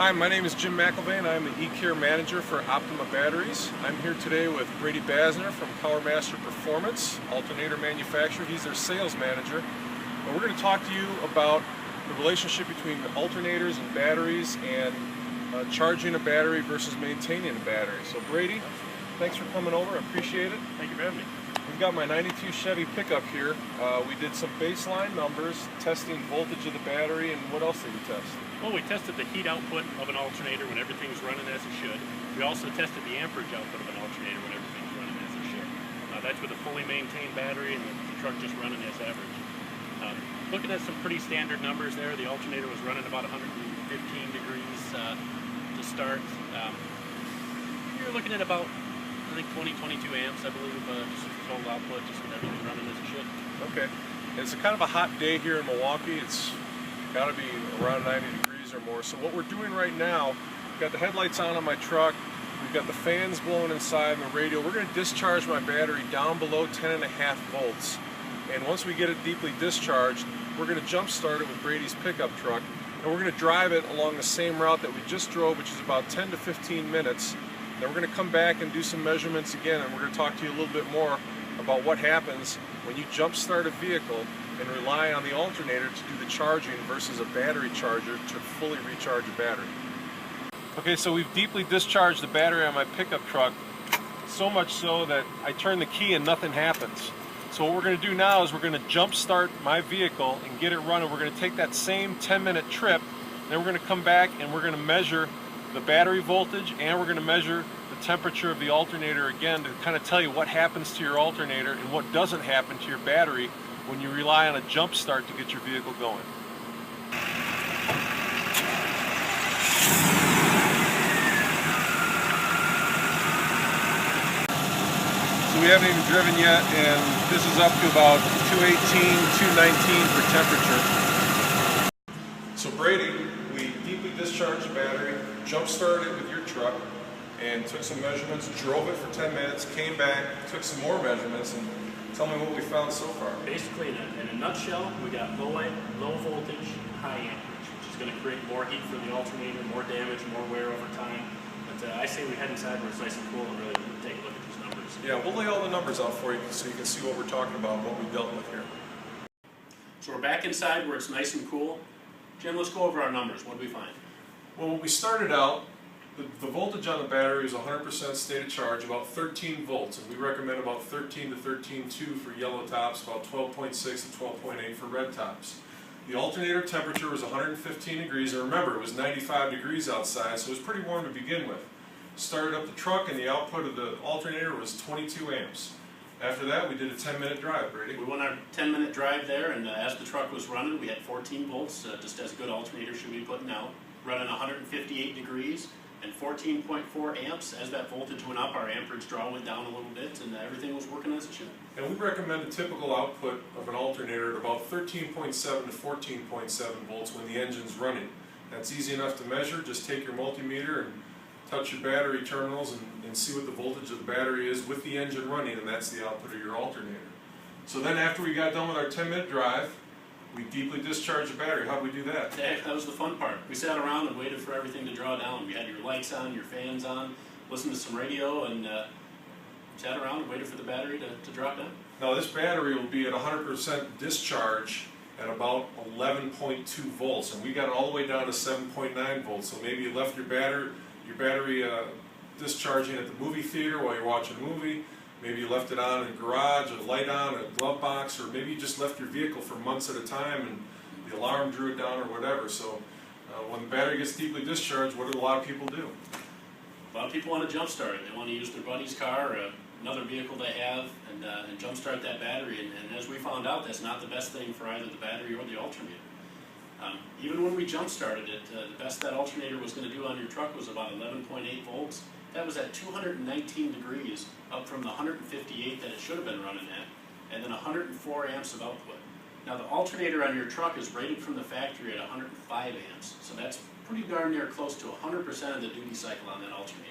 Hi, my name is Jim McElvain. I'm the eCare manager for Optima Batteries. I'm here today with Brady Basner from PowerMaster Performance, alternator manufacturer. He's their sales manager. And we're going to talk to you about the relationship between alternators and batteries and charging a battery versus maintaining a battery. So Brady, thanks for coming over. I appreciate it. Thank you for having me. We've got my 92 Chevy pickup here. We did some baseline numbers, testing voltage of the battery, and what else did we test? Well, we tested the heat output of an alternator when everything's running as it should. We also tested the amperage output of an alternator when everything's running as it should. That's with a fully maintained battery and the truck just running as average. Looking at some pretty standard numbers there, the alternator was running about 115 degrees to start. You're looking at about, I think, 20-22 amps, I believe, just for total output, just with everything running as it should. Okay. It's a kind of a hot day here in Milwaukee. It's got to be around 90 degrees or more. So what we're doing right now, we've got the headlights on my truck, we've got the fans blowing inside and the radio. We're going to discharge my battery down below 10.5 volts. And once we get it deeply discharged, we're going to jump start it with Brady's pickup truck. And we're going to drive it along the same route that we just drove, which is about 10 to 15 minutes. Then we're going to come back and do some measurements again, and we're going to talk to you a little bit more about what happens when you jump start a vehicle and rely on the alternator to do the charging versus a battery charger to fully recharge a battery. Okay, so we've deeply discharged the battery on my pickup truck, so much so that I turn the key and nothing happens. So what we're going to do now is we're going to jump start my vehicle and get it running. We're going to take that same 10-minute trip, then we're going to come back and we're going to measure the battery voltage, and we're going to measure the temperature of the alternator again to kind of tell you what happens to your alternator and what doesn't happen to your battery when you rely on a jump start to get your vehicle going. So we haven't even driven yet, and this is up to about 218, 219 for temperature. So Brady, we deeply discharged the battery, jump started it with your truck, and took some measurements, drove it for 10 minutes, came back, took some more measurements, and tell me what we found so far. Basically, in a nutshell, we got low voltage, high amperage, which is going to create more heat for the alternator, more damage, more wear over time. But I say we head inside where it's nice and cool and really take a look at these numbers. Yeah, we'll lay all the numbers out for you so you can see what we're talking about and what we dealt with here. So we're back inside where it's nice and cool. Jim, let's go over our numbers. What did we find? Well, when we started out, the voltage on the battery is 100% state of charge, about 13 volts, and we recommend about 13 to 13.2 for yellow tops, about 12.6 to 12.8 for red tops. The alternator temperature was 115 degrees, and remember, it was 95 degrees outside, so it was pretty warm to begin with. Started up the truck, and the output of the alternator was 22 amps. After that, we did a 10-minute drive, Brady. We went our 10-minute drive there, and as the truck was running, we had 14 volts, just as a good alternator should be putting out, running 158 degrees. And 14.4 amps. As that voltage went up, our amperage draw went down a little bit, and everything was working as it should. And we recommend a typical output of an alternator at about 13.7 to 14.7 volts when the engine's running. That's easy enough to measure. Just take your multimeter and touch your battery terminals and see what the voltage of the battery is with the engine running, and that's the output of your alternator. So then after we got done with our 10-minute drive, we deeply discharged the battery. How'd we do that? That was the fun part. We sat around and waited for everything to draw down. We had your lights on, your fans on, listened to some radio, and sat around and waited for the battery to drop down. Now this battery will be at 100% discharge at about 11.2 volts, and we got it all the way down to 7.9 volts. So maybe you left your battery discharging at the movie theater while you're watching a movie. Maybe you left it on in a garage, a light on, a glove box, or maybe you just left your vehicle for months at a time and the alarm drew it down or whatever. So when the battery gets deeply discharged, what do a lot of people do? A lot of people want to jump start it. They want to use their buddy's car or another vehicle they have and jump start that battery. And as we found out, that's not the best thing for either the battery or the alternator. Even when we jump started it, the best that alternator was going to do on your truck was about 11.8 volts. That was at 219 degrees, up from the 158 that it should have been running at, and then 104 amps of output. Now the alternator on your truck is rated from the factory at 105 amps, so that's pretty darn near close to 100% of the duty cycle on that alternator.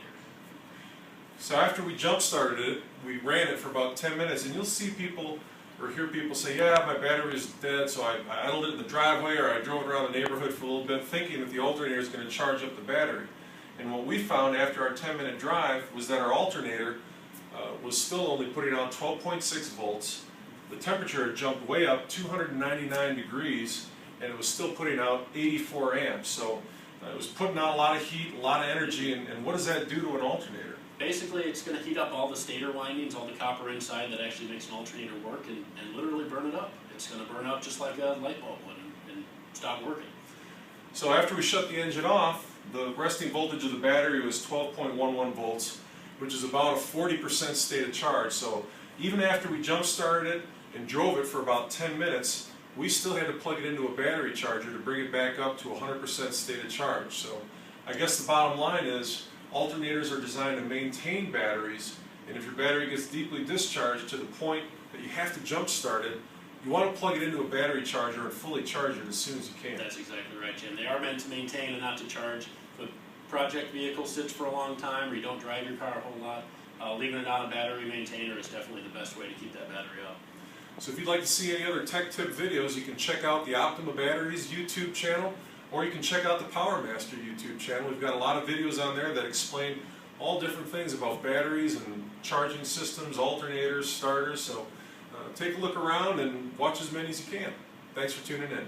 So after we jump started it, we ran it for about 10 minutes, and you'll see people or hear people say, yeah, my battery is dead, so I idled it in the driveway or I drove it around the neighborhood for a little bit thinking that the alternator is going to charge up the battery. And what we found after our 10-minute drive was that our alternator was still only putting out 12.6 volts. The temperature had jumped way up 299 degrees, and it was still putting out 84 amps. So it was putting out a lot of heat, a lot of energy, and what does that do to an alternator? Basically, it's going to heat up all the stator windings, all the copper inside that actually makes an alternator work, and literally burn it up. It's going to burn up just like a light bulb would and stop working. So after we shut the engine off, the resting voltage of the battery was 12.11 volts, which is about a 40% state of charge. So even after we jump started it and drove it for about 10 minutes, we still had to plug it into a battery charger to bring it back up to 100% state of charge. So I guess the bottom line is alternators are designed to maintain batteries, and if your battery gets deeply discharged to the point that you have to jump start it, you want to plug it into a battery charger and fully charge it as soon as you can. That's exactly right, Jim. They are meant to maintain and not to charge. If a project vehicle sits for a long time or you don't drive your car a whole lot, leaving it on a battery maintainer is definitely the best way to keep that battery up. So if you'd like to see any other tech tip videos, you can check out the Optima Batteries YouTube channel, or you can check out the PowerMaster YouTube channel. We've got a lot of videos on there that explain all different things about batteries and charging systems, alternators, starters. So take a look around and watch as many as you can. Thanks for tuning in.